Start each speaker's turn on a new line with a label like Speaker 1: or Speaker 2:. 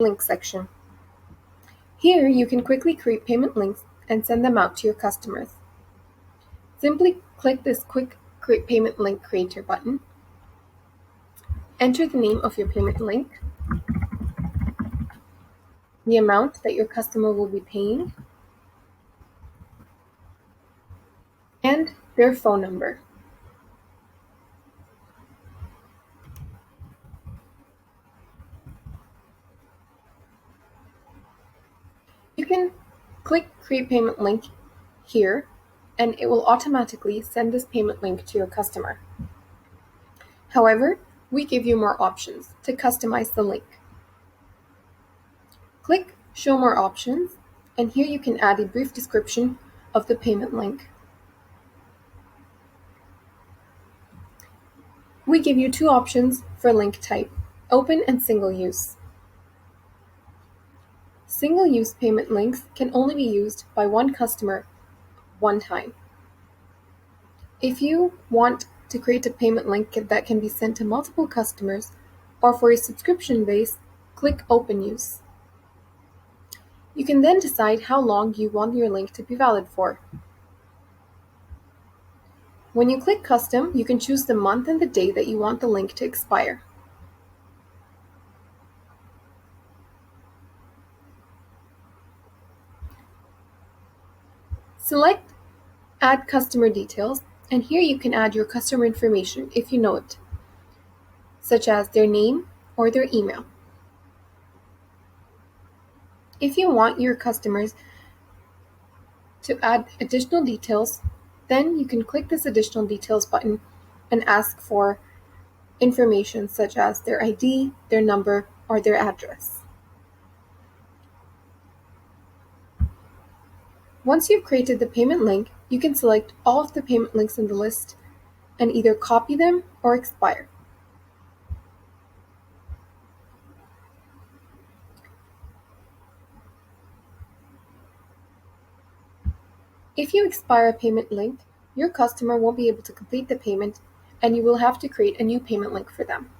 Speaker 1: link section. Here you can quickly create payment links and send them out to your customers. Simply click this quick Create Payment Link Creator button. Enter the name of your payment link, the amount that your customer will be paying, and their phone number. You can click Create Payment Link here, and it will automatically send this payment link to your customer. However, we give you more options to customize the link. Click Show More Options, and here you can add a brief description of the payment link. We give you two options for link type: open and single use. Single-use payment links can only be used by one customer one time. If you want to create a payment link that can be sent to multiple customers or for a subscription base, click Open Use. You can then decide how long you want your link to be valid for. When you click Custom, you can choose the month and the day that you want the link to expire. Select Add Customer Details, and here you can add your customer information if you know it, such as their name or their email. If you want your customers to add additional details, then you can click this Additional Details button and ask for information such as their ID, their number, or their address. Once you've created the payment link, you can select all of the payment links in the list and either copy them or expire. If you expire a payment link, your customer won't be able to complete the payment, and you will have to create a new payment link for them.